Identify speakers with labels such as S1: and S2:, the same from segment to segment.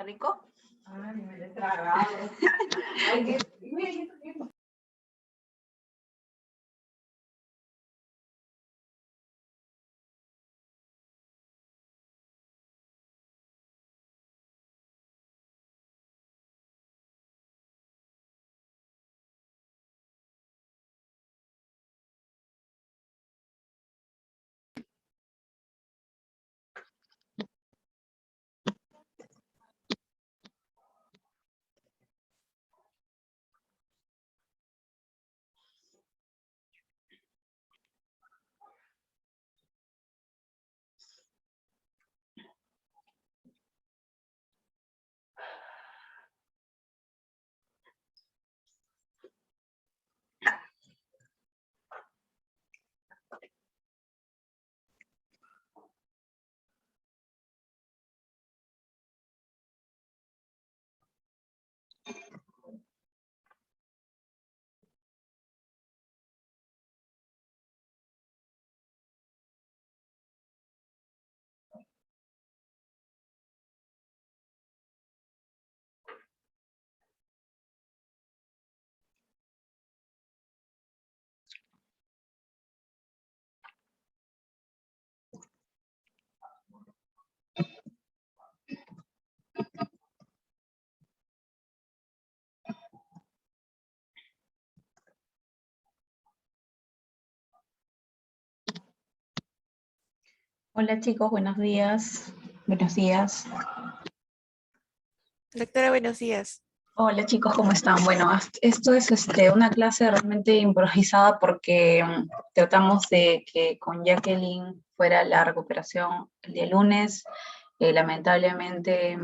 S1: rico?
S2: Ay, me he tragado. Ay,
S1: Hola chicos, buenos días. Buenos días.
S3: Doctora, buenos días.
S1: Hola chicos, ¿cómo están? Bueno, esto es una clase realmente improvisada porque tratamos de que con Jacqueline fuera la recuperación el día lunes. Lamentablemente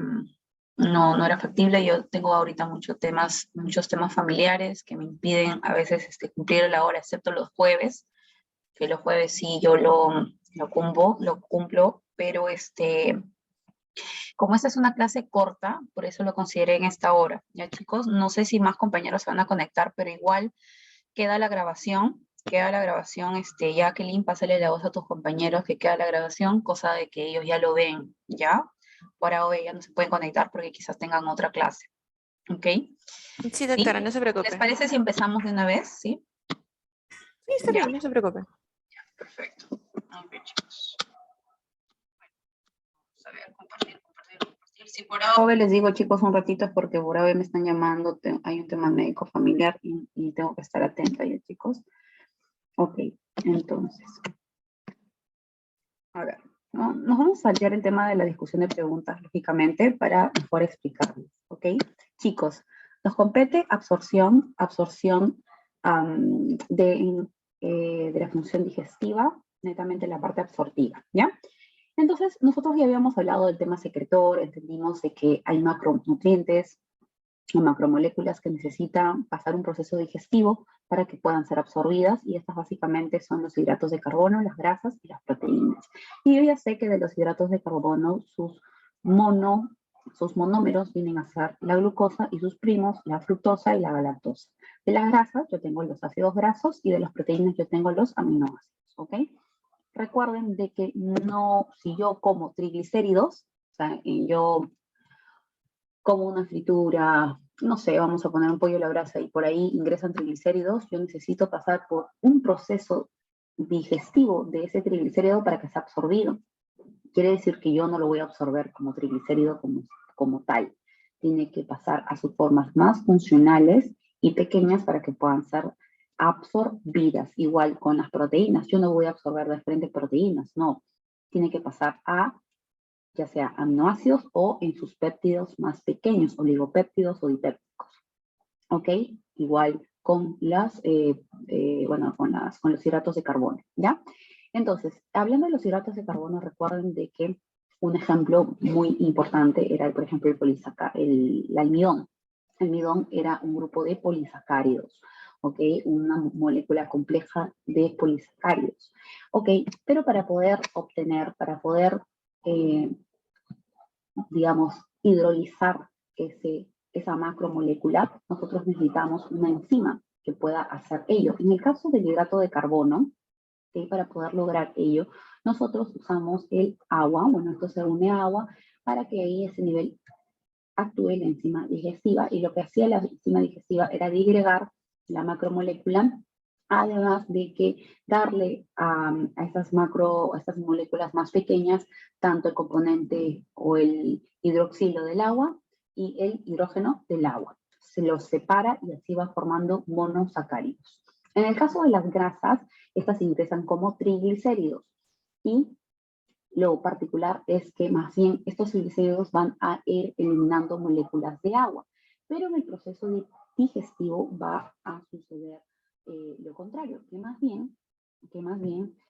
S1: no era factible. Yo tengo ahorita muchos temas familiares que me impiden a veces cumplir la hora, excepto los jueves, que los jueves sí yo lo cumplo, pero como esta es una clase corta, por eso lo consideré en esta hora. Ya chicos, no sé si más compañeros se van a conectar, pero igual queda la grabación, Jacqueline, pásale la voz a tus compañeros que queda la grabación, cosa de que ellos ya lo ven, ¿ya? Por ahora ya no se pueden conectar porque quizás tengan otra clase, ¿ok?
S3: Sí, doctora, no se preocupe.
S1: ¿Les parece si empezamos de una vez? ¿Sí?
S3: Sí, está bien, no se preocupe.
S1: Perfecto. Ok, chicos. Vamos a ver, compartir. Si por ahora les digo, chicos, un ratito es porque por ahora me están llamando, hay un tema médico familiar y tengo que estar atenta ya, chicos. Ok, entonces. A ver, ¿no? Nos vamos a saltear el tema de la discusión de preguntas, lógicamente, para mejor explicarles, ¿ok? Chicos, nos compete absorción de la función digestiva, netamente la parte absortiva, ¿ya? Entonces, nosotros ya habíamos hablado del tema secretor, entendimos de que hay macronutrientes y macromoléculas que necesitan pasar un proceso digestivo para que puedan ser absorbidas, y estas básicamente son los hidratos de carbono, las grasas y las proteínas. Y yo ya sé que de los hidratos de carbono, sus monómeros vienen a ser la glucosa y sus primos, la fructosa y la galactosa. De las grasas yo tengo los ácidos grasos y de las proteínas yo tengo los aminoácidos, ¿ok? Recuerden de que no, si yo como triglicéridos, o sea, yo como una fritura, no sé, vamos a poner un pollo a la brasa y por ahí ingresan triglicéridos, yo necesito pasar por un proceso digestivo de ese triglicérido para que sea absorbido. Quiere decir que yo no lo voy a absorber como triglicérido como tal. Tiene que pasar a sus formas más funcionales y pequeñas para que puedan ser absorbidas. Igual con las proteínas, yo no voy a absorber de frente proteínas, no. Tiene que pasar a ya sea aminoácidos o en sus péptidos más pequeños, oligopéptidos o dipépticos. ¿Ok? Igual con con los hidratos de carbono, ¿ya? Entonces, hablando de los hidratos de carbono, recuerden de que un ejemplo muy importante era, por ejemplo, el almidón. El almidón era un grupo de polisacáridos, ¿ok? Una molécula compleja de polisacáridos, ¿ok? Pero para poder digamos, hidrolizar esa macromolécula, nosotros necesitamos una enzima que pueda hacer ello. En el caso del hidrato de carbono, para poder lograr ello, nosotros usamos el agua, bueno, esto se une a agua, para que ahí ese nivel actúe la enzima digestiva, y lo que hacía la enzima digestiva era digregar la macromolécula, además de que darle a estas moléculas más pequeñas tanto el componente o el hidroxilo del agua y el hidrógeno del agua. Se los separa y así va formando monosacáridos. En el caso de las grasas, estas se ingresan como triglicéridos, y lo particular es que más bien estos triglicéridos van a ir eliminando moléculas de agua, pero en el proceso digestivo va a suceder lo contrario, que más bien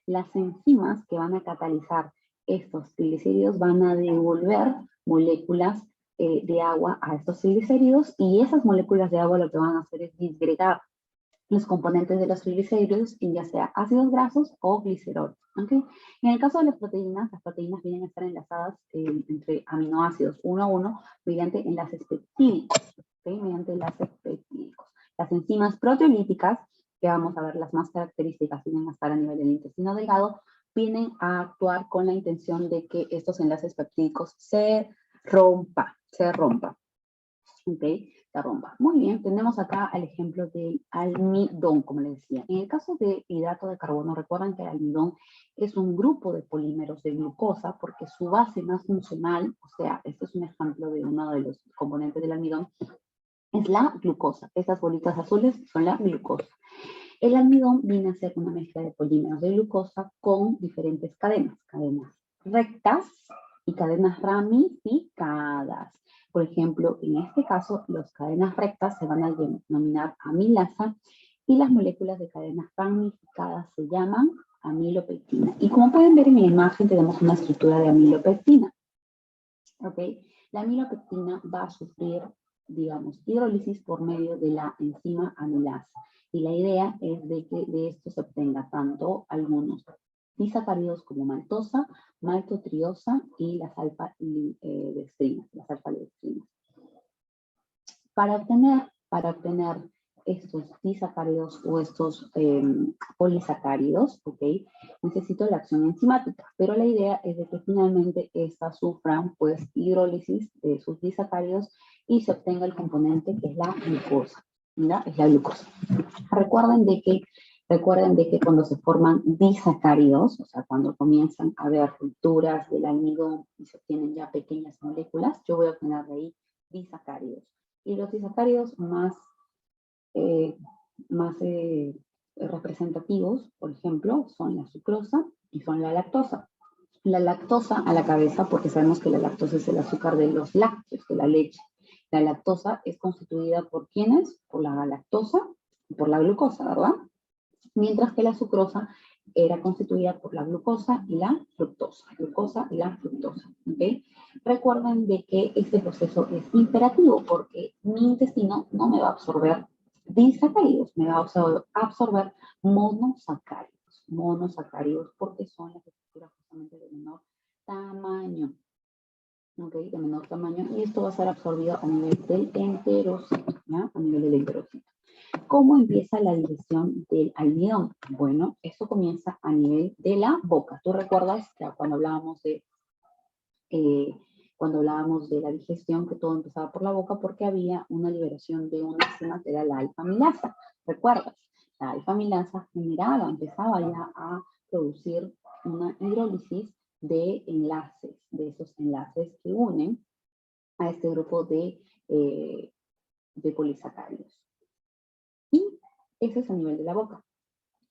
S1: las enzimas que van a catalizar estos triglicéridos van a devolver moléculas de agua a estos triglicéridos, y esas moléculas de agua lo que van a hacer es disgregar los componentes de los triglicéridos en ya sea ácidos grasos o glicerol. ¿Okay? En el caso de las proteínas vienen a estar enlazadas entre aminoácidos uno a uno mediante enlaces peptídicos. ¿Okay? Mediante enlaces peptídicos. Las enzimas proteolíticas, que vamos a ver las más características, vienen a estar a nivel del intestino delgado, vienen a actuar con la intención de que estos enlaces peptídicos se rompan. ¿Ok? La rompa. Muy bien, tenemos acá el ejemplo del almidón, como les decía. En el caso de hidrato de carbono, recuerdan que el almidón es un grupo de polímeros de glucosa porque su base más funcional, o sea, este es un ejemplo de uno de los componentes del almidón, es la glucosa. Estas bolitas azules son la glucosa. El almidón viene a ser una mezcla de polímeros de glucosa con diferentes cadenas rectas y cadenas ramificadas. Por ejemplo, en este caso, las cadenas rectas se van a denominar amilasa y las moléculas de cadenas ramificadas se llaman amilopectina. Y como pueden ver en la imagen, tenemos una estructura de amilopectina. ¿Ok? La amilopectina va a sufrir, digamos, hidrólisis por medio de la enzima amilasa. Y la idea es de que de esto se obtenga tanto algunos disacáridos como maltosa, maltotriosa y las alfa-dextrinas. Para obtener estos disacáridos o estos polisacáridos, ¿ok? Necesito la acción enzimática, pero la idea es de que finalmente estas sufran pues hidrólisis de sus disacáridos y se obtenga el componente que es la glucosa, ¿ya? Es la glucosa. Recuerden de que cuando se forman disacáridos, o sea, cuando comienzan a haber rupturas del almidón y se obtienen ya pequeñas moléculas, yo voy a obtener de ahí disacáridos. Y los disacáridos más representativos, por ejemplo, son la sucrosa y son la lactosa. La lactosa a la cabeza, porque sabemos que la lactosa es el azúcar de los lácteos, de la leche. La lactosa es constituida por ¿quiénes? Por la lactosa y por la glucosa, ¿verdad? Mientras que la sucrosa era constituida por la glucosa y la fructosa. ¿Okay? Recuerden de que este proceso es imperativo porque mi intestino no me va a absorber disacáridos, me va a absorber monosacáridos porque son las estructuras justamente de menor tamaño. ¿Ok? De menor tamaño, y esto va a ser absorbido a nivel del enterocito, ¿ya? A nivel del enterocito. ¿Cómo empieza la digestión del almidón? Bueno, esto comienza a nivel de la boca. ¿Tú recuerdas que cuando hablábamos de la digestión, que todo empezaba por la boca porque había una liberación de una enzima que era la alfa-amilasa? ¿Recuerdas? La alfa-amilasa empezaba ya a producir una hidrólisis de enlaces, de esos enlaces que unen a este grupo de polisacáridos. Y eso es a nivel de la boca.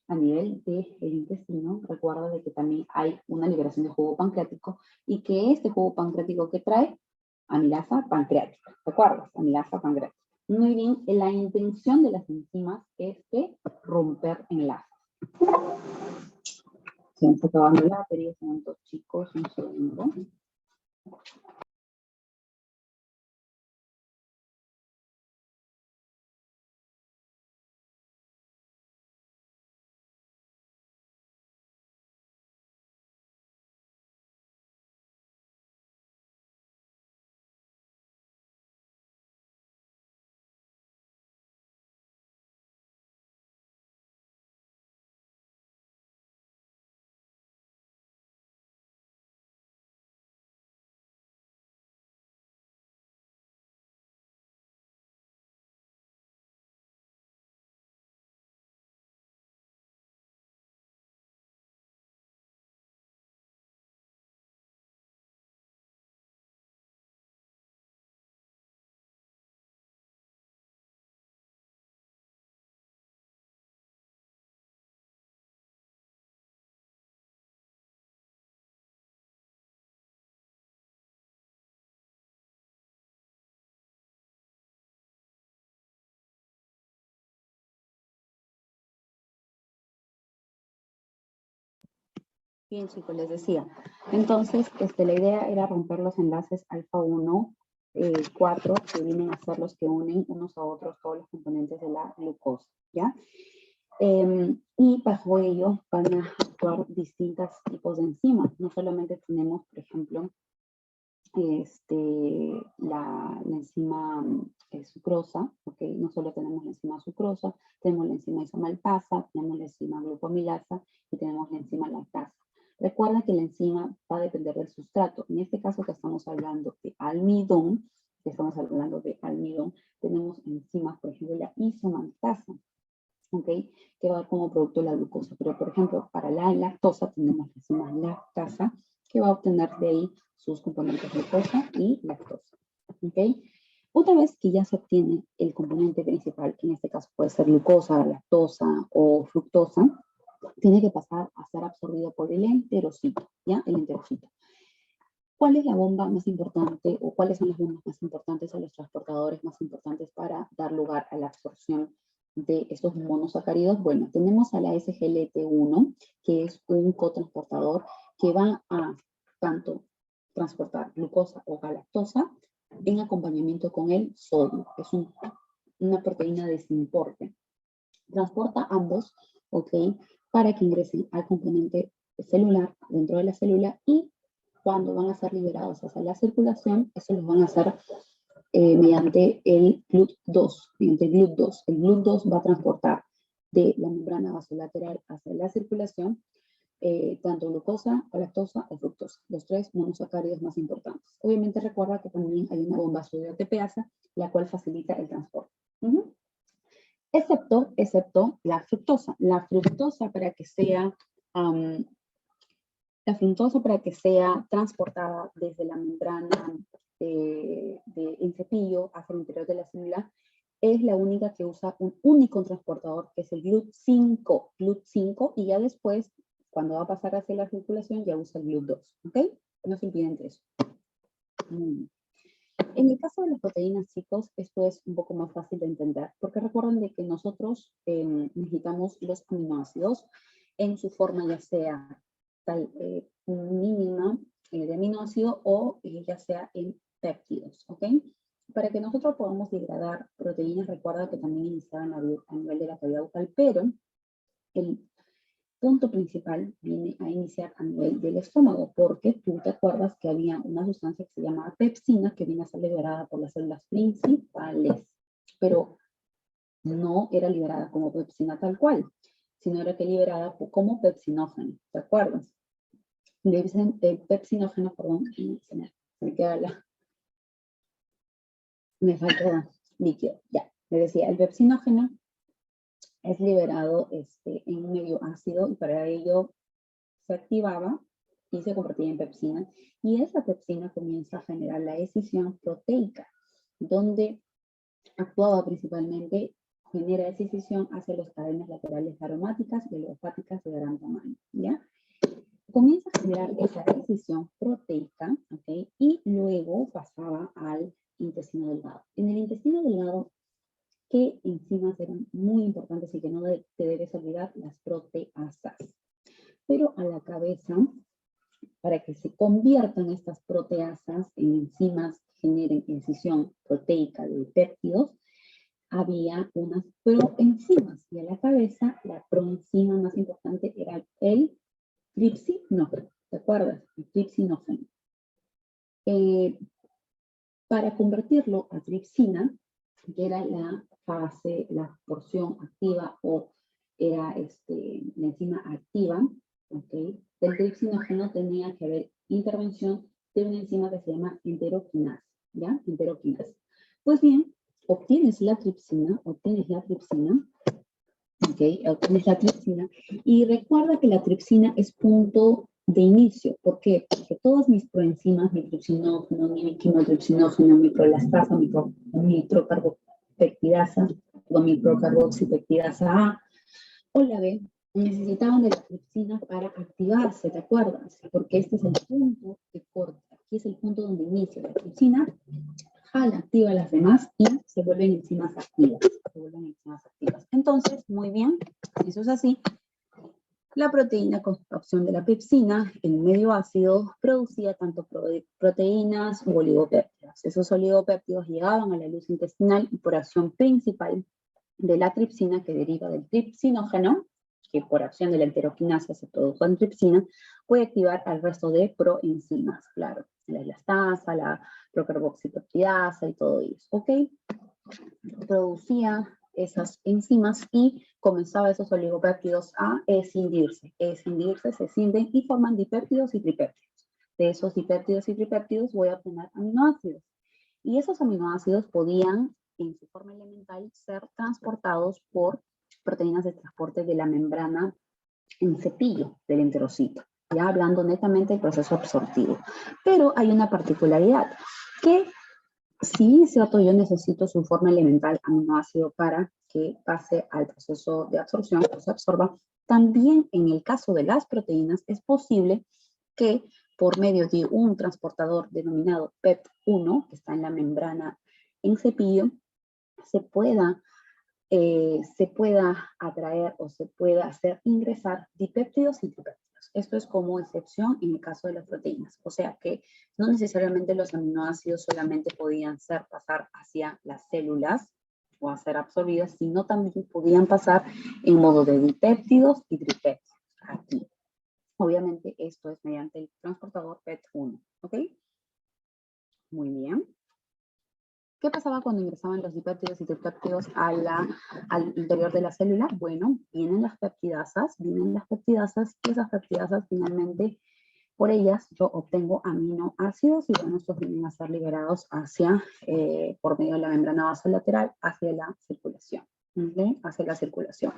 S1: A nivel del intestino, recuerda de que también hay una liberación de jugo pancreático y que este jugo pancreático que trae amilasa pancreática. ¿Recuerdas? Amilasa pancreática. Muy bien, la intención de las enzimas es que romper enlaces. Se me está acabando la batería, un momento, chicos, un segundo. Bien, chicos, les decía. Entonces, la idea era romper los enlaces alfa 1, 4, que vienen a ser los que unen unos a otros todos los componentes de la glucosa, ¿ya? Y bajo ello van a actuar distintos tipos de enzimas. No solamente tenemos, por ejemplo, la enzima sucrosa, ¿ok? No solo tenemos la enzima sucrosa, tenemos la enzima isomaltasa, tenemos la enzima glucomilasa y tenemos la enzima lactasa. Recuerda que la enzima va a depender del sustrato. En este caso que estamos hablando de almidón, tenemos enzimas, por ejemplo, la isomaltasa, ¿ok? Que va a dar como producto la glucosa. Pero, por ejemplo, para la lactosa tenemos la enzima lactasa, que va a obtener de ahí sus componentes glucosa y lactosa, ¿ok? Una vez que ya se obtiene el componente principal, que en este caso puede ser glucosa, lactosa o fructosa, tiene que pasar a ser absorbido por el enterocito, ¿ya? El enterocito. ¿Cuál es la bomba más importante o cuáles son las bombas más importantes o los transportadores más importantes para dar lugar a la absorción de estos monosacáridos? Bueno, tenemos a la SGLT1, que es un cotransportador que va a tanto transportar glucosa o galactosa en acompañamiento con el sodio. Es una proteína de desimporte. Transporta ambos, ¿ok? Para que ingresen al componente celular dentro de la célula y cuando van a ser liberados hacia la circulación, eso los van a hacer mediante el GLUT2. Mediante el GLUT2. El GLUT2 va a transportar de la membrana vasolateral hacia la circulación tanto glucosa, lactosa o fructosa, los tres monosacáridos más importantes. Obviamente recuerda que también hay una bomba sodio-ATPasa, la cual facilita el transporte. Excepto la fructosa. La fructosa para que sea transportada desde la membrana del cepillo hacia el interior de la célula, es la única que usa un único transportador, que es el GLUT5, y ya después, cuando va a pasar hacia la circulación, ya usa el GLUT2, ¿ok? No se olviden de eso. En el caso de las proteínas, chicos, esto es un poco más fácil de entender, porque recuerden de que nosotros necesitamos los aminoácidos en su forma ya sea mínima de aminoácido o ya sea en péptidos, ¿ok? Para que nosotros podamos degradar proteínas, recuerda que también iniciaban a nivel de la cavidad bucal, pero el punto principal viene a iniciar a nivel del estómago, porque tú te acuerdas que había una sustancia que se llamaba pepsina, que viene a ser liberada por las células principales, pero no era liberada como pepsina tal cual, sino era que liberada como pepsinógeno, ¿te acuerdas? Le dicen pepsinógeno, perdón, me queda me falta líquido, ya. Le decía, el pepsinógeno es liberado en un medio ácido y para ello se activaba y se convertía en pepsina. Y esa pepsina comienza a generar la escisión proteica, donde actuaba principalmente, genera esa escisión hacia las cadenas laterales aromáticas y alofáticas de gran tamaño, ¿ya? Comienza a generar esa escisión proteica, ¿ok? Y luego pasaba al intestino delgado. En el intestino delgado, ¿qué enzimas eran muy importantes y que no te debes olvidar? Las proteasas. Pero a la cabeza, para que se conviertan estas proteasas en enzimas que generen escisión proteica de péptidos, había unas proenzimas. Y a la cabeza, la proenzima más importante era el tripsinógeno. ¿Te acuerdas? El tripsinógeno. Para convertirlo a tripsina, que era la fase, la porción activa o era la enzima activa, ¿okay? Del tripsinógeno tenía que haber intervención de una enzima que se llama enteroquinasa, ¿ya? Enteroquinasa. Pues bien, obtienes la tripsina, y recuerda que la tripsina es punto de inicio. ¿Por qué? Porque todas mis proenzimas, mi tripsinógeno, mi quimotripsinógeno, mi prolastasa, mi procarbopeptidasa, o mi procarboxipeptidasa A o la B, necesitaban de la tripsina para activarse, ¿te acuerdas? Porque este es el punto de corte. Aquí es el punto donde inicia la tripsina, jala, activa las demás y se vuelven enzimas activas. Entonces, muy bien, eso es así. La proteína con acción de la pepsina, el medio ácido, producía tanto proteínas u oligopéptidos. Esos oligopéptidos llegaban a la luz intestinal y por acción principal de la tripsina, que deriva del tripsinógeno, que por acción de la enteroquinasa se produjo en tripsina, puede activar al resto de proenzimas, claro, la elastasa, la procarboxipeptidasa y todo eso, ¿ok? Producía esas enzimas y comenzaba esos oligopéptidos a escindirse, se escinden y forman dipéptidos y tripéptidos. De esos dipéptidos y tripéptidos voy a obtener aminoácidos. Y esos aminoácidos podían, en su forma elemental, ser transportados por proteínas de transporte de la membrana en cepillo del enterocito, ya hablando netamente del proceso absortivo. Pero hay una particularidad, que si es cierto, yo necesito su forma elemental aminoácido para que pase al proceso de absorción, que se absorba, también en el caso de las proteínas es posible que por medio de un transportador denominado PEP1, que está en la membrana en cepillo, se pueda atraer o se pueda hacer ingresar dipéptidos y tripéptidos. Esto es como excepción en el caso de las proteínas. O sea que no necesariamente los aminoácidos solamente podían pasar hacia las células o a ser absorbidas, sino también podían pasar en modo de dipéptidos y tripéptidos. Aquí. Obviamente esto es mediante el transportador PET1. ¿Ok? Muy bien. ¿Qué pasaba cuando ingresaban los dipéptidos y tripéptidos al interior de la célula? Bueno, vienen las peptidasas y esas peptidasas finalmente, por ellas yo obtengo aminoácidos y bueno, estos vienen a ser liberados por medio de la membrana basolateral hacia la circulación. ¿Okay? Hacia la circulación.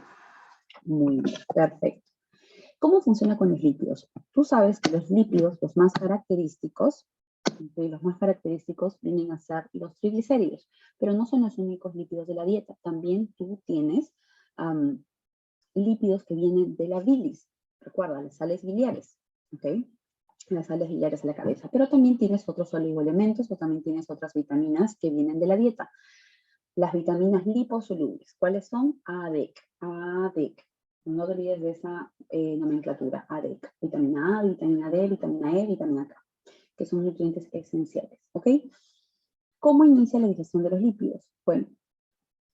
S1: Muy bien, perfecto. ¿Cómo funciona con los lípidos? Tú sabes que los lípidos, los más característicos, vienen a ser los triglicéridos, pero no son los únicos lípidos de la dieta. También tú tienes lípidos que vienen de la bilis. Recuerda, las sales biliares, ¿ok? Las sales biliares de la cabeza. Pero también tienes otros oligoelementos o también tienes otras vitaminas que vienen de la dieta. Las vitaminas liposolubles. ¿Cuáles son? ADEC. No te olvides de esa nomenclatura. ADEC. Vitamina A, vitamina D, vitamina E, vitamina K, que son nutrientes esenciales, ¿ok? ¿Cómo inicia la digestión de los lípidos? Bueno,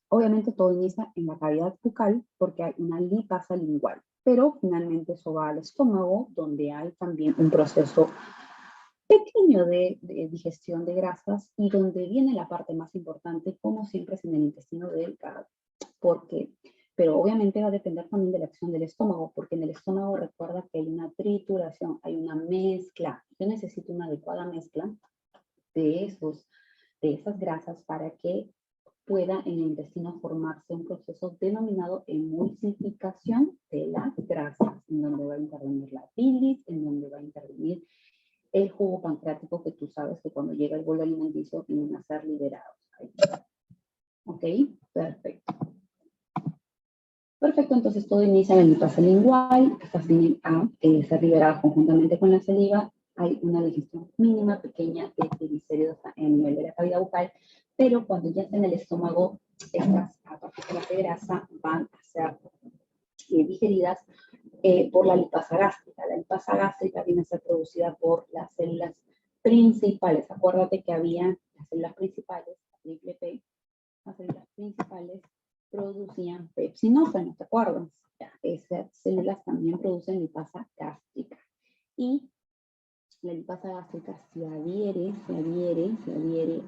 S1: obviamente todo inicia en la cavidad bucal porque hay una lipasa lingual, pero finalmente eso va al estómago, donde hay también un proceso pequeño de digestión de grasas y donde viene la parte más importante, como siempre es en el intestino delgado. ¿Por qué? Pero obviamente va a depender también de la acción del estómago, porque en el estómago recuerda que hay una trituración, hay una mezcla. Yo necesito una adecuada mezcla de esas grasas para que pueda en el intestino formarse un proceso denominado emulsificación de las grasas, en donde va a intervenir la bilis, en donde va a intervenir el jugo pancreático, que tú sabes que cuando llega el bolo alimenticio vienen a ser liberados. ¿Ok? Perfecto. Perfecto, entonces todo inicia en la lipasa lingual, estas vienen a ser liberadas conjuntamente con la saliva. Hay una digestión mínima, pequeña, de triglicéridos a nivel de la cavidad bucal, pero cuando ya está en el estómago, estas partículas de grasa van a ser digeridas por la lipasa gástrica. La lipasa gástrica viene a ser producida por las células principales. Acuérdate que había las células principales, triple P, las células principales producían pepsinógeno, ¿te acuerdas? Esas células también producen lipasa gástrica. Y la lipasa gástrica se adhiere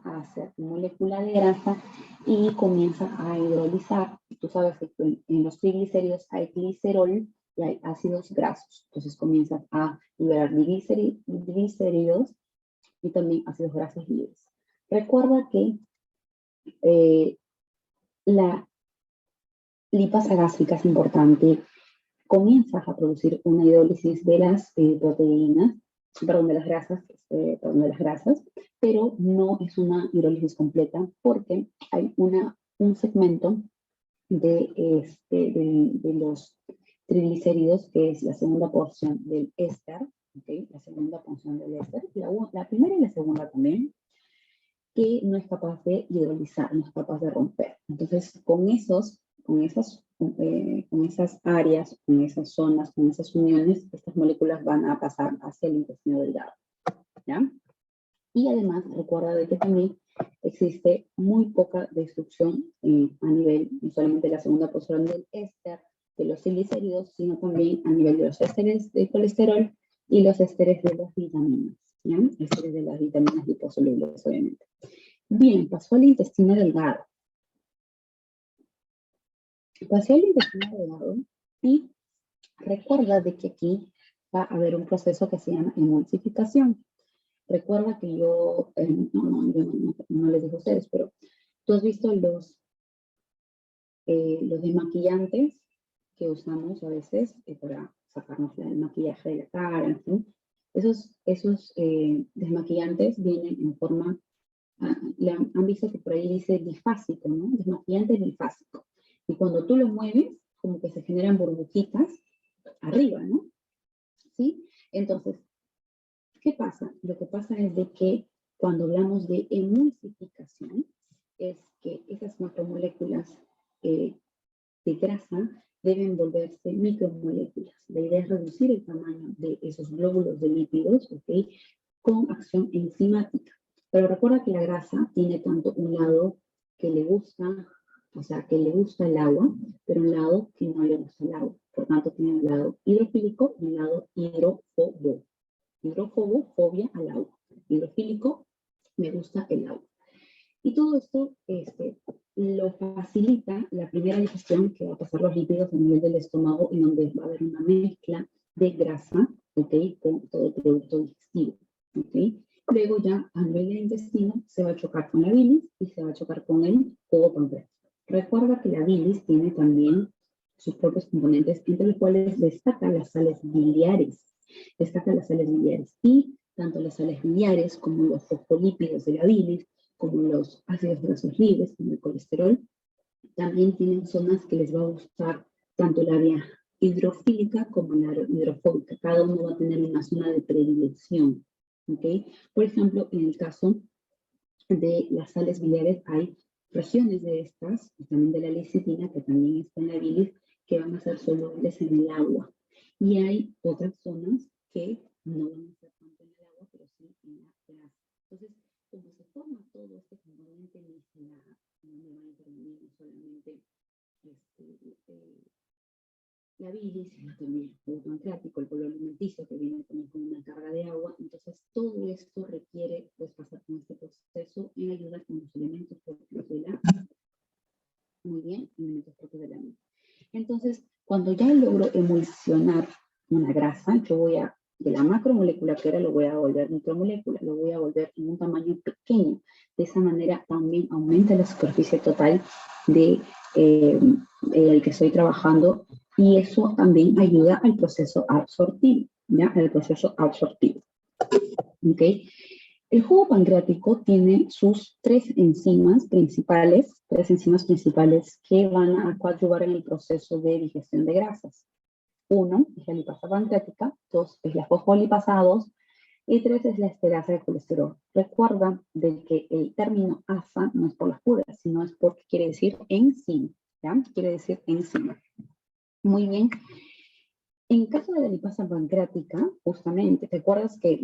S1: a hacer molécula de grasa y comienza a hidrolizar. Tú sabes que en los triglicéridos hay glicerol y hay ácidos grasos. Entonces comienzan a liberar glicéridos y también ácidos grasos libres. Recuerda que la lipasa gástrica es importante. Comienzas a producir una hidrólisis de las proteínas, de las grasas, pero no es una hidrólisis completa porque hay un segmento de los triglicéridos que es la segunda porción del éster, ¿okay? La segunda porción del éster, la primera y la segunda también, que no es capaz de hidrolizar, no es capaz de romper. Entonces, con esos con esas áreas, con esas zonas, con esas uniones, estas moléculas van a pasar hacia el intestino delgado, ¿ya? Y además, recuerda de que también existe muy poca destrucción a nivel, no solamente de la segunda posición del éster, de los triglicéridos, sino también a nivel de los ésteres de colesterol y los ésteres de las vitaminas, ¿ya? Ésteres de las vitaminas liposolubles, obviamente. Bien, pasó al intestino delgado. Pasó al intestino delgado y recuerda de que aquí va a haber un proceso que se llama emulsificación. Recuerda que yo, no les digo a ustedes, pero tú has visto los desmaquillantes que usamos a veces para sacarnos el maquillaje de la cara, en fin. Esos desmaquillantes vienen en forma, han visto que por ahí dice bifásico, ¿no? Desmaquillante bifásico. Y cuando tú lo mueves, como que se generan burbujitas arriba, ¿no? ¿Sí? Entonces, ¿qué pasa? Lo que pasa es de que cuando hablamos de emulsificación, es que esas macromoléculas de grasa deben volverse micromoléculas. La idea es reducir el tamaño de esos glóbulos de lípidos, ¿ok? Con acción enzimática. Pero recuerda que la grasa tiene tanto un lado que le gusta, o sea, que le gusta el agua, pero un lado que no le gusta el agua. Por tanto, tiene un lado hidrofílico y un lado hidrófobo. Hidrófobo, fobia al agua. Hidrofílico, me gusta el agua. Y todo esto lo facilita la primera digestión que va a pasar los lípidos a nivel del estómago, en donde va a haber una mezcla de grasa, ¿ok? Con todo el producto digestivo, ¿ok? Luego ya a nivel del intestino se va a chocar con la bilis y se va a chocar con el jugo pancreático. Recuerda que la bilis tiene también sus propios componentes, entre los cuales destacan las sales biliares. Destacan las sales biliares y tanto las sales biliares como los fosfolípidos de la bilis, como los ácidos grasos libres, como el colesterol, también tienen zonas que les va a gustar tanto el área hidrofílica como el área hidrofóbica. Cada uno va a tener una zona de predilección, ¿ok? Por ejemplo, en el caso de las sales biliares hay regiones de estas, y también de la lecitina, que también está en la bilis, que van a ser solubles en el agua. Y hay otras zonas que no van a ser tanto en el agua, pero sí en la grasa. Entonces, como se forma todo este componente micelar, donde va a intervenir no solamente la bilis, sino también el jugo pancreático, el bolo alimenticio, que viene también con una carga de agua. Entonces, todo esto requiere pues, pasar con este proceso en ayuda con los elementos propios de la muy bien, elementos propios de la mente. Entonces, cuando ya logro emulsionar una grasa, yo voy a, de la macromolécula que era, lo voy a volver micromolécula, lo voy a volver en un tamaño pequeño. De esa manera también aumenta la superficie total de el que estoy trabajando, y eso también ayuda al proceso absortivo, ¿ya? El proceso absortivo. ¿Ok? El jugo pancreático tiene sus tres enzimas principales que van a coadyuvar en el proceso de digestión de grasas. 1 es la lipasa pancreática, 2 es la fosfolipasa 2 y 3 es la esterasa de colesterol. Recuerda de que el término ASA no es por las puras, sino es porque quiere decir enzima, ¿ya? Quiere decir enzima. Muy bien. En caso de la lipasa pancreática, justamente, ¿te acuerdas que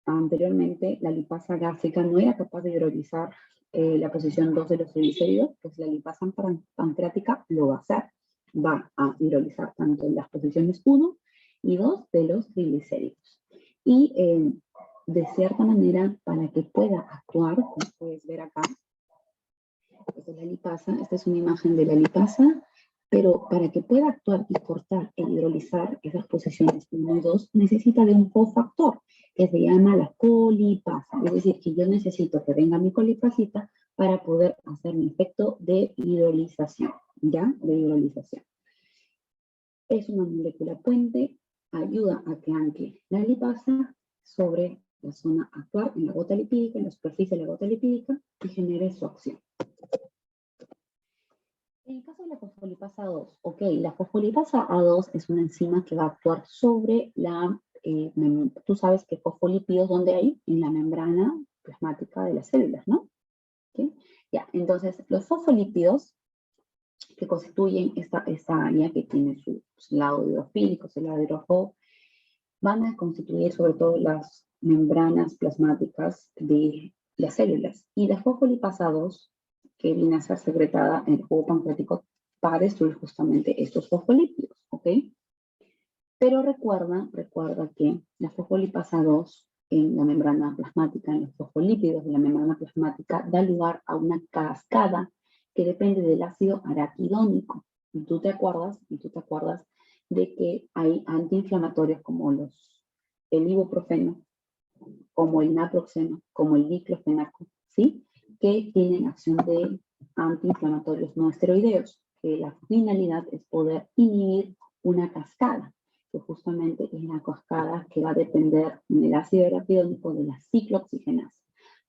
S1: anteriormente la lipasa gástrica no era capaz de hidrolizar la posición 2 de los triglicéridos? Pues la lipasa pancreática lo va a hacer. Va a hidrolizar tanto las posiciones 1 y 2 de los triglicéridos. Y de cierta manera, para que pueda actuar, como puedes ver acá, esta es la lipasa, esta es una imagen de la lipasa, pero para que pueda actuar y cortar e hidrolizar esas posiciones 1 y 2, necesita de un cofactor que se llama la colipasa. Es decir, que yo necesito que venga mi colipasita para poder hacer mi efecto de hidrolización, ¿ya? De hidrolización. Es una molécula puente, ayuda a que ancle la lipasa sobre la zona actual, en la gota lipídica, en la superficie de la gota lipídica, y genere su acción. En el caso de la fosfolipasa 2, ok, la fosfolipasa A2 es una enzima que va a actuar sobre la, tú sabes que fosfolípidos, ¿dónde hay? En la membrana plasmática de las células, ¿no? ¿Okay? Ya, entonces los fosfolípidos que constituyen esta área que tiene su lado hidrofílico, su lado hidrofóbico, van a constituir sobre todo las membranas plasmáticas de las células. Y la fosfolipasa 2, que viene a ser secretada en el jugo pancreático, va a destruir justamente estos fosfolípidos, ¿ok? Pero recuerda que la fosfolipasa 2 en la membrana plasmática, en los fosfolípidos de la membrana plasmática, da lugar a una cascada que depende del ácido araquidónico. Y tú te acuerdas de que hay antiinflamatorios como el ibuprofeno, como el naproxeno, como el diclofenaco, ¿sí? Que tienen acción de antiinflamatorios no esteroideos, que la finalidad es poder inhibir una cascada, que justamente es la cascada que va a depender en el ácido araquidónico de la ciclooxigenasa.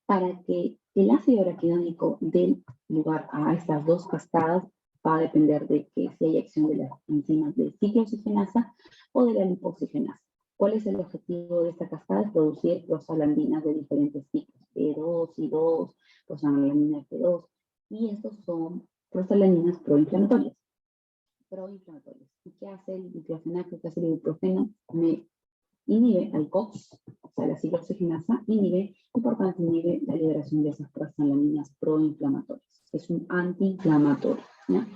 S1: Para que el ácido araquidónico dé lugar a estas dos cascadas, va a depender de que si hay acción de las enzimas de ciclooxigenasa o de la lipoxigenasa. ¿Cuál es el objetivo de esta cascada? Es producir prostaglandinas de diferentes ciclos, P2, I2, prostaglandina F2, y estos son prostaglandinas proinflamatorias. ¿Y qué hace el diclofenaco? ¿Qué hace el ibuprofeno? Me inhibe al COX, o sea, la ciclooxigenasa, y por tanto inhibe la liberación de esas prostaglandinas proinflamatorias. Es un antiinflamatorio, ¿no?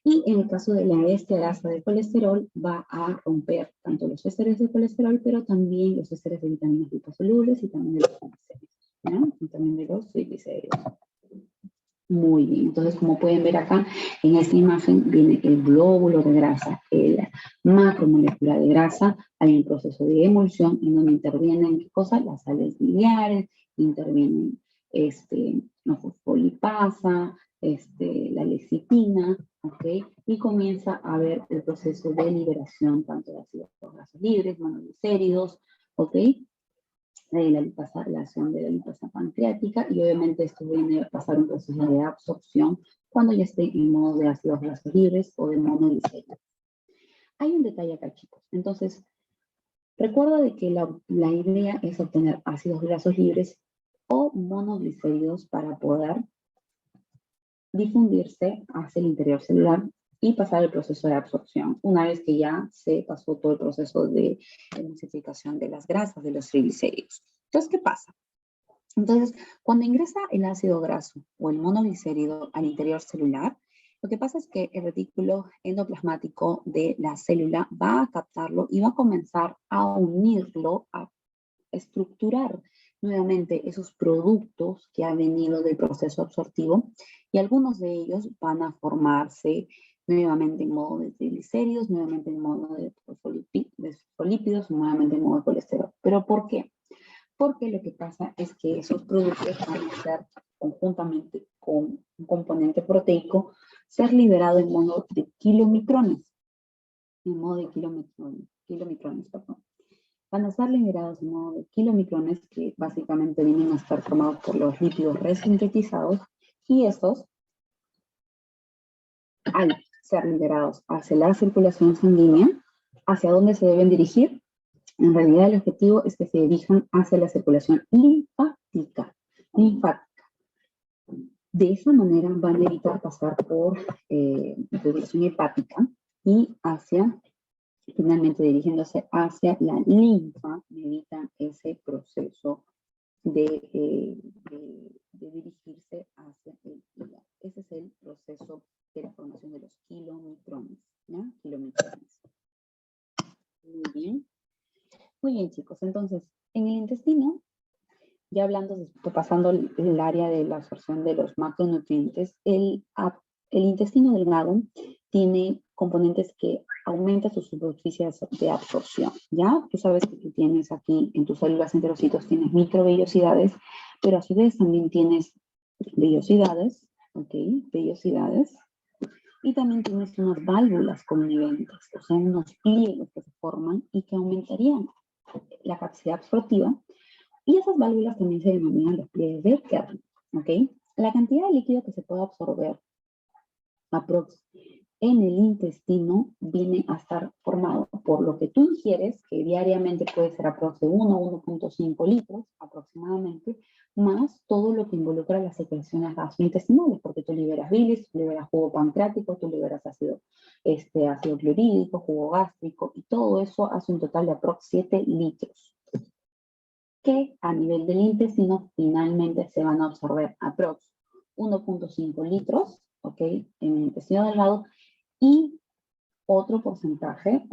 S1: Y en el caso de la esterasa de colesterol, va a romper tanto los ésteres de colesterol, pero también los ésteres de vitaminas liposolubles y también de los triglicéridos, ¿no? Y también de los triglicéridos. Muy bien, entonces como pueden ver acá, en esta imagen viene el glóbulo de grasa, el macromolécula de grasa, hay un proceso de emulsión en donde intervienen, ¿qué cosa? Las sales biliares, intervienen la fosfolipasa, la lecitina, ¿ok? Y comienza a haber el proceso de liberación tanto de ácidos grasos libres, monoglicéridos, ¿ok? La acción de la lipasa pancreática, y obviamente esto viene a pasar un proceso de absorción cuando ya esté en modo de ácidos grasos libres o de monoglicéridos. Hay un detalle acá, chicos. Entonces, recuerda de que la idea es obtener ácidos grasos libres o monoglicéridos para poder difundirse hacia el interior celular y pasar el proceso de absorción, una vez que ya se pasó todo el proceso de emulsificación de las grasas, de los triglicéridos. Entonces, ¿qué pasa? Entonces, cuando ingresa el ácido graso o el monoglicérido al interior celular, lo que pasa es que el retículo endoplasmático de la célula va a captarlo y va a comenzar a unirlo, a estructurar nuevamente esos productos que han venido del proceso absortivo, y algunos de ellos van a formarse nuevamente en modo de triglicéridos, nuevamente en modo de fosfolípidos, nuevamente en modo de colesterol. ¿Pero por qué? Porque lo que pasa es que esos productos van a ser, conjuntamente con un componente proteico, ser liberado en modo de kilomicrones. En modo de kilomicrones, perdón. Van a ser liberados en modo de kilomicrones, que básicamente vienen a estar formados por los lípidos resintetizados, y estos, al ser liberados hacia la circulación sanguínea, ¿hacia dónde se deben dirigir? En realidad el objetivo es que se dirijan hacia la circulación linfática. De esa manera van a evitar pasar por circulación hepática y finalmente dirigiéndose hacia la linfa, evitan ese proceso de dirigirse hacia el hígado. Ese es el proceso de la formación de los kilomicrones, ¿ya? Kilomicrones. Muy bien. Muy bien, chicos. Entonces, en el intestino, ya hablando, pasando el área de la absorción de los macronutrientes, el intestino delgado tiene componentes que aumentan su superficie de absorción, ¿ya? Tú sabes que tú tienes aquí en tus células enterocitos, tienes microvellosidades, pero a su vez también tienes vellosidades, ¿ok? Vellosidades. Y también tienes unas válvulas coniventes, o sea, unos pliegues que se forman y que aumentarían la capacidad absortiva. Y esas válvulas también se denominan los pliegues de Kerr, ¿ok? La cantidad de líquido que se puede absorber en el intestino viene a estar formado por lo que tú ingieres, que diariamente puede ser aproximadamente 1.5 litros aproximadamente, más todo lo que involucra las secreciones gastrointestinales, porque tú liberas bilis, tú liberas jugo pancreático, tú liberas ácido clorhídrico, jugo gástrico, y todo eso hace un total de aproximadamente 7 litros, que a nivel del intestino finalmente se van a absorber aproximadamente 1.5 litros, ¿ok? En el intestino delgado, y otro porcentaje,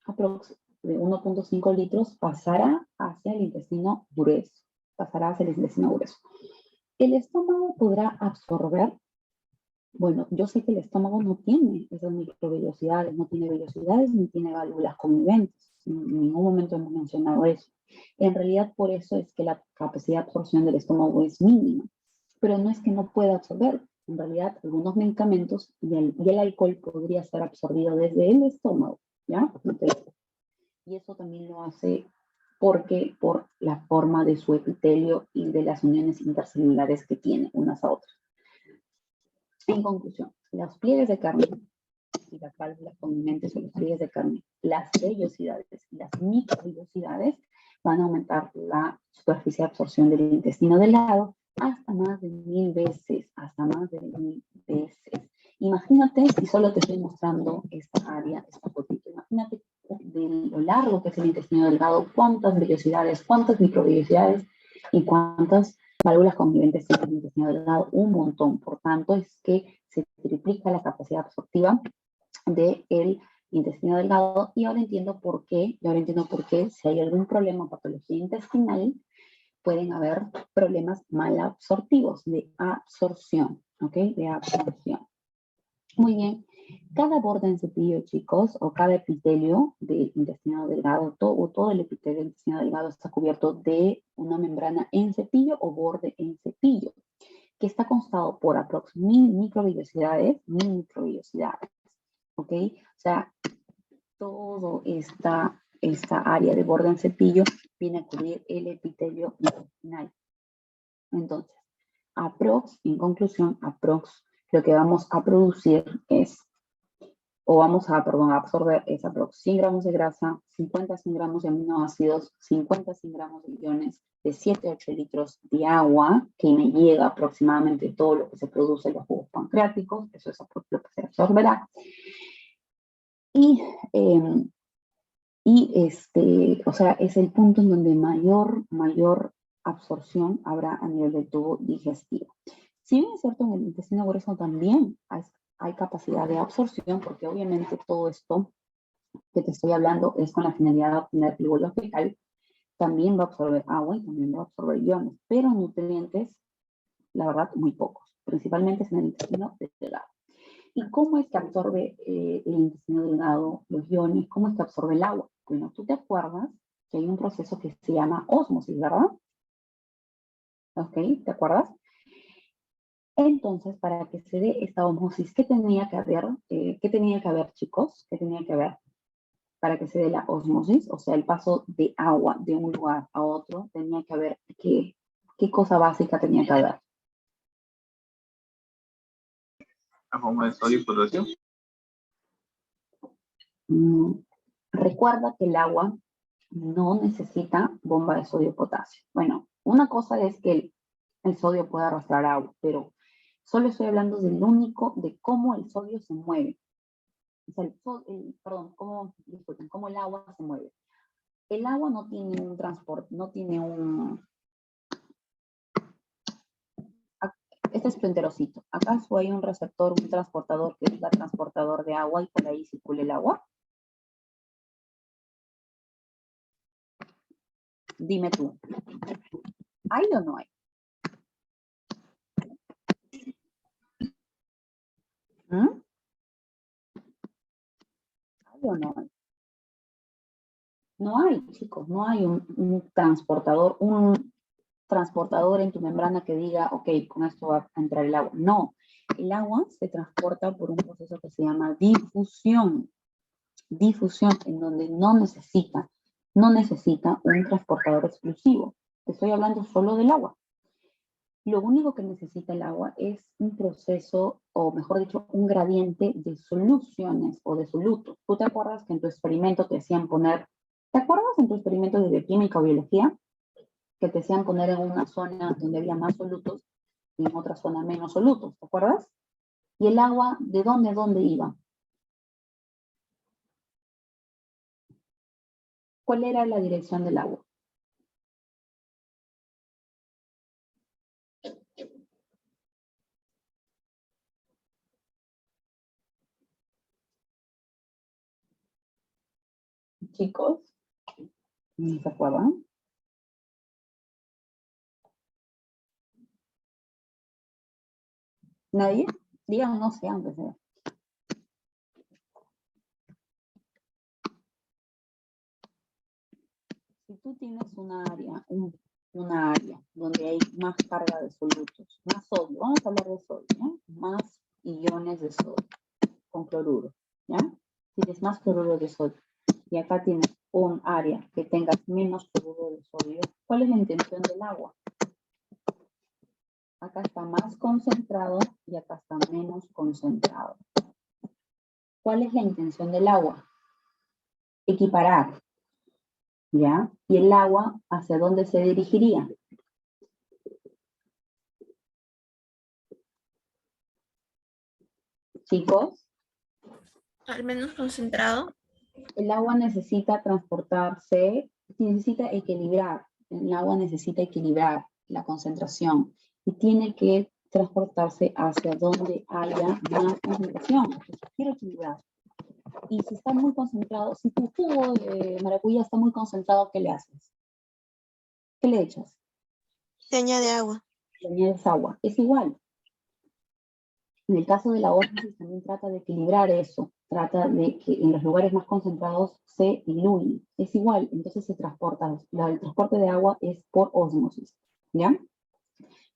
S1: aproximadamente de 1.5 litros pasará hacia el intestino grueso, El estómago podrá absorber, bueno, yo sé que el estómago no tiene esas microvellosidades, no tiene vellosidades ni tiene válvulas conviventes. En ningún momento hemos mencionado eso. En realidad, por eso es que la capacidad de absorción del estómago es mínima. Pero no es que no pueda absorber. En realidad, algunos medicamentos y el alcohol podría ser absorbido desde el estómago, ¿ya? Y eso también lo hace porque por la forma de su epitelio y de las uniones intercelulares que tiene unas a otras. En conclusión, los pliegues de carne y las válvulas conviventes o los pliegues de carne, las vellosidades y las microvellosidades van a aumentar la superficie de absorción del intestino delgado hasta más de 1000 veces, Imagínate, y solo te estoy mostrando esta área, esta fotito, imagínate de lo largo que es el intestino delgado, cuántas vellosidades, cuántas microvellosidades y cuántas válvulas conviventes tiene el intestino delgado, un montón. Por tanto, es que se triplica la capacidad absortiva del intestino delgado, y ahora entiendo por qué, si hay algún problema o patología intestinal, pueden haber problemas malabsortivos de absorción, ¿ok? De absorción. Muy bien. Cada borde en cepillo, chicos, o cada epitelio del intestino delgado, todo el epitelio del intestino delgado está cubierto de una membrana en cepillo o borde en cepillo, que está constado por aproximadamente 1000 microvellosidades, ¿ok? O sea, toda esta área de borde en cepillo viene a cubrir el epitelio intestinal. Entonces, en conclusión, lo que vamos a producir es, vamos a absorber es aprox 100 gramos de grasa, 50-100 gramos de aminoácidos, 50-100 gramos de iones, de 7-8 litros de agua, que me llega aproximadamente todo lo que se produce en los jugos pancreáticos, eso es lo que se absorberá. O sea, es el punto en donde mayor absorción habrá a nivel del tubo digestivo. Si bien es cierto, en el intestino grueso también hay capacidad de absorción, porque obviamente todo esto que te estoy hablando es con la finalidad de obtener el bolo fecal, también va a absorber agua y también va a absorber iones, pero nutrientes, la verdad, muy pocos, principalmente en el intestino delgado. ¿Y cómo es que absorbe el intestino delgado los iones? ¿Cómo es que absorbe el agua? Bueno, tú te acuerdas que hay un proceso que se llama ósmosis, ¿verdad? ¿Ok? ¿Te acuerdas? Entonces, para que se dé esta ósmosis, ¿qué tenía que haber, chicos? ¿Qué tenía que haber para que se dé la ósmosis? O sea, el paso de agua de un lugar a otro, tenía que haber, ¿qué cosa básica tenía que haber?
S4: La forma de sodio y potasio.
S1: Recuerda que el agua no necesita bomba de sodio y potasio. Bueno, una cosa es que el sodio puede arrastrar agua, pero solo estoy hablando de cómo el sodio se mueve. O sea, cómo el agua se mueve. El agua no tiene un transporte, este es tu enterocito. ¿Acaso hay un receptor, un transportador que es el transportador de agua y por ahí circula el agua? Dime tú. ¿Hay o no hay? ¿Hay o no hay? No hay, chicos, no hay un transportador en tu membrana que diga, ok, con esto va a entrar el agua. No, el agua se transporta por un proceso que se llama difusión. Difusión, en donde no necesita un transportador exclusivo. Te estoy hablando solo del agua. Lo único que necesita el agua es un proceso, o mejor dicho, un gradiente de soluciones o de solutos. ¿Tú te acuerdas que en tu experimento te hacían poner, ¿te acuerdas en tu experimento de bioquímica o biología? Que te hacían poner en una zona donde había más solutos y en otra zona menos solutos, ¿te acuerdas? ¿Y el agua de dónde a dónde iba? ¿Cuál era la dirección del agua? Chicos, ¿no se acuerdan? ¿Nadie? Digan no sé, aunque sea. Si tú tienes una área donde hay más carga de solutos, más sodio, vamos a hablar de sodio, ¿no? Más iones de sodio con cloruro, ¿ya? Tienes más cloruro de sodio. Y acá tienes un área que tengas menos cloruro de sodio. ¿Cuál es la intención del agua? Acá está más concentrado y acá está menos concentrado. ¿Cuál es la intención del agua? Equiparar, ¿ya? ¿Y el agua hacia dónde se dirigiría? Chicos,
S3: Al menos concentrado.
S1: el agua necesita transportarse, necesita equilibrar. El agua necesita equilibrar la concentración y tiene que transportarse hacia donde haya más concentración. Entonces, quiero equilibrar. Y si está muy concentrado, si tu jugo de maracuyá está muy concentrado, ¿qué le haces? ¿Qué le echas?
S3: Se añade agua.
S1: Le añades agua. Es igual. En el caso de la ósmosis también trata de equilibrar eso. Trata de que en los lugares más concentrados se diluye. Es igual, entonces se transporta. El transporte de agua es por ósmosis. ¿Ya?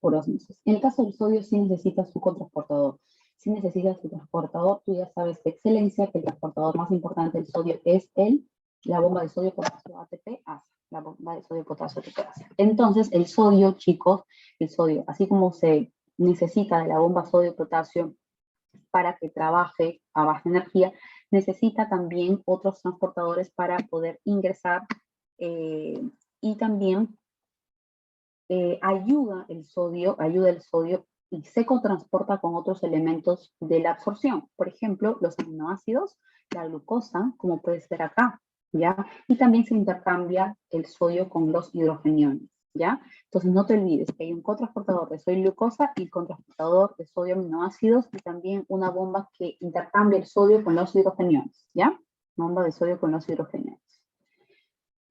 S1: Por ósmosis. En el caso del sodio sí necesitas su cotransportador. Si necesitas su transportador, tú ya sabes de excelencia que el transportador más importante del sodio es la bomba de sodio potasio ATP-ASA. La bomba de sodio potasio ATP-ASA. Entonces, el sodio, chicos, el sodio, así como se necesita de la bomba sodio-potasio para que trabaje a baja energía, necesita también otros transportadores para poder ingresar y también ayuda el sodio y se cotransporta con otros elementos de la absorción. Por ejemplo, los aminoácidos, la glucosa, como puede ser acá, ¿ya? Y también se intercambia el sodio con los hidrogeniones, ¿ya? Entonces no te olvides que hay un cotransportador de sodio y glucosa y cotransportador de sodio aminoácidos y también una bomba que intercambia el sodio con los hidrogeniones, ¿ya? Bomba de sodio con los hidrogeniones.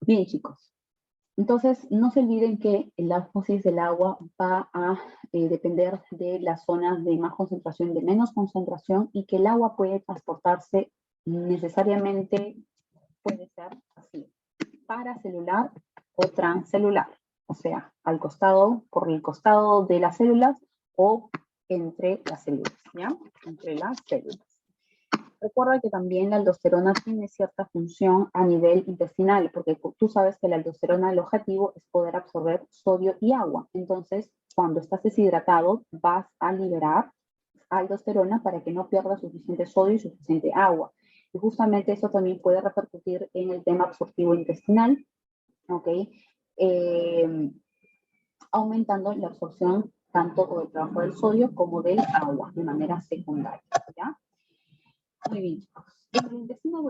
S1: Bien, chicos. Entonces, no se olviden que la osmosis del agua va a depender de las zonas de más concentración, de menos concentración, y que el agua puede transportarse necesariamente, puede ser así, paracelular o transcelular, o sea, al costado, por el costado de las células o entre las células, ¿ya? Entre las células. Recuerda que también la aldosterona tiene cierta función a nivel intestinal, porque tú sabes que la aldosterona, el objetivo es poder absorber sodio y agua. Entonces, cuando estás deshidratado, vas a liberar aldosterona para que no pierdas suficiente sodio y suficiente agua. Y justamente eso también puede repercutir en el tema absortivo intestinal, ¿ok? Aumentando la absorción tanto del trabajo del sodio como del agua de manera secundaria, ¿ya? Muy bien, chicos. En el intestino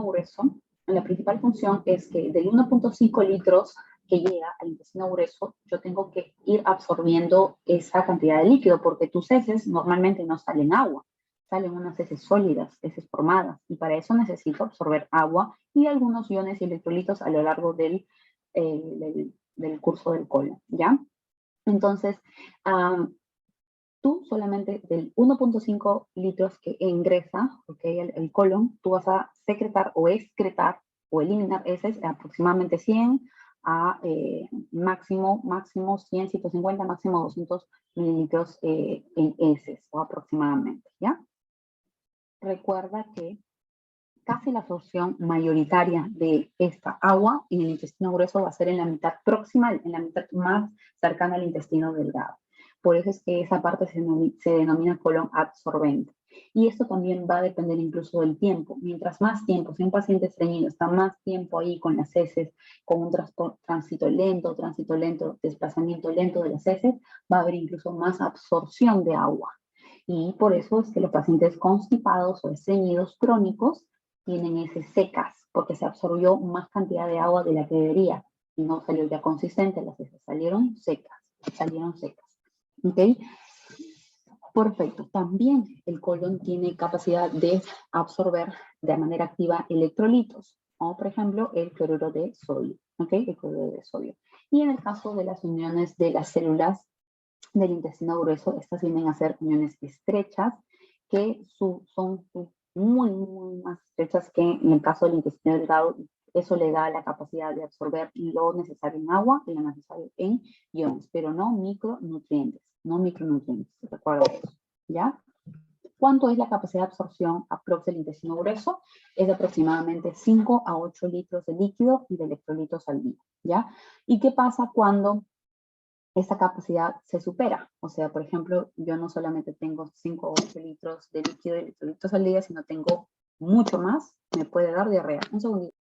S1: grueso, la principal función es que del 1.5 litros que llega al intestino grueso, yo tengo que ir absorbiendo esa cantidad de líquido, porque tus heces normalmente no salen agua, salen unas heces sólidas, heces formadas, y para eso necesito absorber agua y algunos iones y electrolitos a lo largo del curso del colon, ¿ya? Entonces, tú solamente del 1.5 litros que ingresa, okay, el colon, tú vas a secretar o excretar o eliminar heces aproximadamente 100 a máximo 100, 150, máximo 200 mililitros en heces o aproximadamente, ¿ya? Recuerda que casi la absorción mayoritaria de esta agua en el intestino grueso va a ser en la mitad proximal, en la mitad más cercana al intestino delgado. Por eso es que esa parte se denomina colon absorbente. Y esto también va a depender incluso del tiempo. Mientras más tiempo, si un paciente estreñido está más tiempo ahí con las heces, con un tránsito lento, desplazamiento lento de las heces, va a haber incluso más absorción de agua. Y por eso es que los pacientes constipados o estreñidos crónicos tienen heces secas, porque se absorbió más cantidad de agua de la que debería y no salió ya consistente, las heces salieron secas, ¿ok? Perfecto. También el colon tiene capacidad de absorber de manera activa electrolitos, o por ejemplo el cloruro de sodio, ¿ok? El cloruro de sodio. Y en el caso de las uniones de las células del intestino grueso, estas vienen a ser uniones estrechas que son muy más estrechas que en el caso del intestino delgado. Eso le da la capacidad de absorber lo necesario en agua y lo necesario en iones, pero no micronutrientes, recuerda eso, ¿ya? ¿Cuánto es la capacidad de absorción aprox del intestino grueso? Es de aproximadamente 5 a 8 litros de líquido y de electrolitos al día, ¿ya? ¿Y qué pasa cuando esa capacidad se supera? O sea, por ejemplo, yo no solamente tengo 5 o 8 litros de líquido y electrolitos al día, sino tengo mucho más, me puede dar diarrea. Un segundito.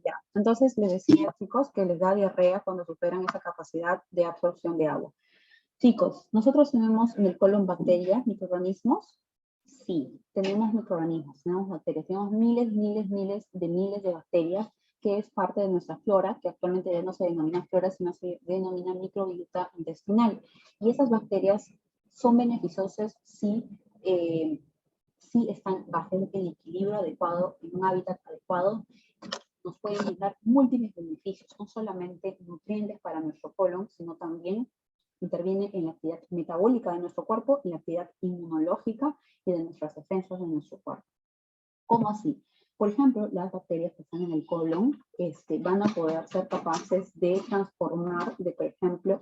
S1: Ya, entonces les decía, chicos, que les da diarrea cuando superan esa capacidad de absorción de agua. Chicos, ¿nosotros tenemos en el colon bacterias, microorganismos? Sí, tenemos microorganismos, tenemos bacterias, tenemos miles de bacterias, que es parte de nuestra flora, que actualmente ya no se denomina flora, sino se denomina microbiota intestinal. Y esas bacterias son beneficiosas si están bajo el equilibrio adecuado, en un hábitat adecuado. Nos pueden dar múltiples beneficios, no solamente nutrientes para nuestro colon, sino también interviene en la actividad metabólica de nuestro cuerpo y la actividad inmunológica y de nuestras defensas de nuestro cuerpo. ¿Cómo así? Por ejemplo, las bacterias que están en el colon van a poder ser capaces de transformar, por ejemplo,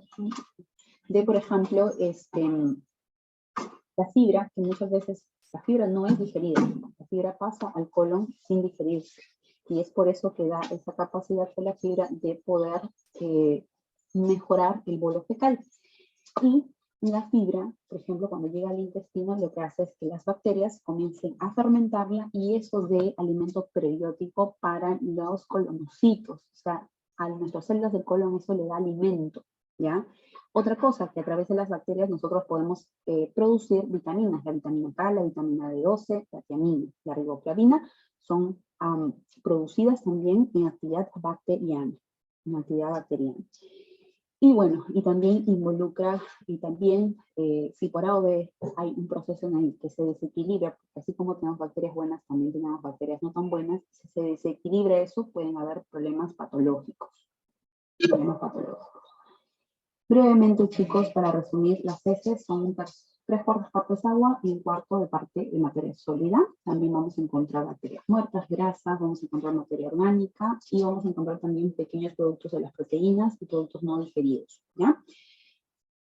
S1: la fibra, que muchas veces la fibra no es digerida, la fibra pasa al colon sin digerirse. Y es por eso que da esa capacidad de la fibra de poder mejorar el bolo fecal. Y la fibra, por ejemplo, cuando llega al intestino, lo que hace es que las bacterias comiencen a fermentarla y eso dé alimento prebiótico para los colonocitos. O sea, a nuestras células del colon eso le da alimento, ¿ya? Otra cosa, que a través de las bacterias nosotros podemos producir vitaminas, la vitamina K, la vitamina B12, la tiamina, la riboflavina, son producidas también en actividad bacteriana, Y bueno, y también involucra, si por A o B hay un proceso en el que se desequilibra, porque así como tenemos bacterias buenas, también tenemos bacterias no tan buenas, si se desequilibra eso, pueden haber problemas patológicos. Brevemente, chicos, para resumir, las heces son 3/4 partes agua y 1/4 de parte de materia sólida. También vamos a encontrar bacterias muertas, grasas, vamos a encontrar materia orgánica y vamos a encontrar también pequeños productos de las proteínas y productos no digeridos, ¿ya?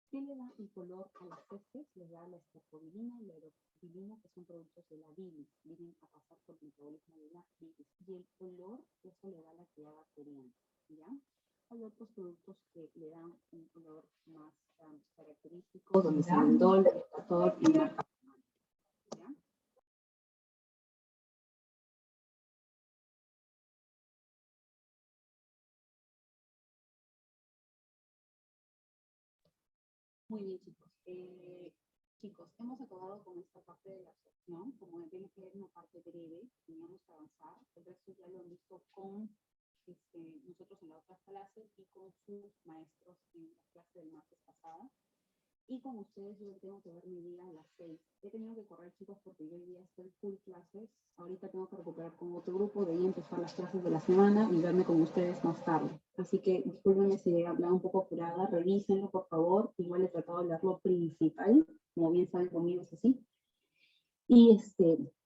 S1: ¿Qué le da el color a las heces? Le da la estercobilina y la erocobilina, que son productos de la bilis, vienen a pasar por el metabolismo de la bilis. Y el color, eso le da la actividad bacteriana, ¿ya? Hay otros productos que le dan un color más característico, donde se indol, estator y marca. ¿Ya? Muy bien, chicos. Chicos, hemos acabado con esta parte de la absorción. Como ven, que es una parte breve, teníamos que avanzar. El resto ya lo han visto con nosotros en la otra clase y con sus maestros en la clase del martes pasado. Y con ustedes yo tengo que ver mi día a las 6. He tenido que correr, chicos, porque yo hoy día estoy full clases. Ahorita tengo que recuperar con otro grupo, de ahí empezar las clases de la semana y verme con ustedes más tarde. Así que discúlpenme si he hablado un poco apurada, revísenlo por favor. Igual he tratado de hablar lo principal, como bien saben conmigo es así. Y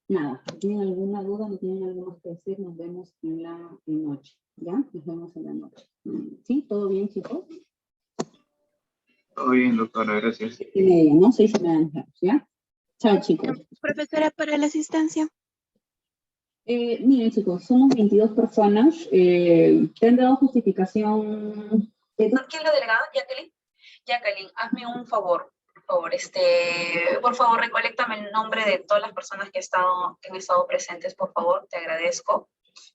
S1: nada, si tienen alguna duda, no tienen algo más que decir, nos vemos en la noche, ¿ya? Nos vemos en la noche. ¿Sí? ¿Todo bien, chicos?
S4: Todo bien, doctora, gracias.
S1: 6:30, ¿no? 6:30, ¿ya? Chao, chicos.
S3: Profesora, para la asistencia.
S1: Miren, chicos, somos 22 personas. ¿Te han dado justificación?
S5: ¿Quién es la delegada? Jacqueline. Jacqueline, hazme un favor, por favor, recoléctame el nombre de todas las personas que han estado presentes, por favor, te agradezco,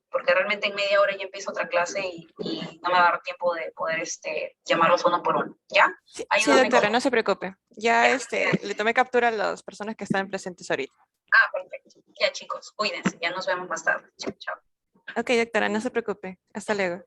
S5: porque realmente en media hora ya empiezo otra clase y no me va a dar tiempo de poder llamarlos uno por uno, ¿ya?
S6: Sí,
S5: Ayúdame
S6: doctora,
S5: con-
S6: no se preocupe. Ya
S5: Ya.
S6: le tomé captura a las personas que están presentes ahorita.
S5: Perfecto. Ya, chicos, cuídense, ya nos vemos más tarde. Chao, chao.
S6: Ok, doctora, no se preocupe. Hasta luego.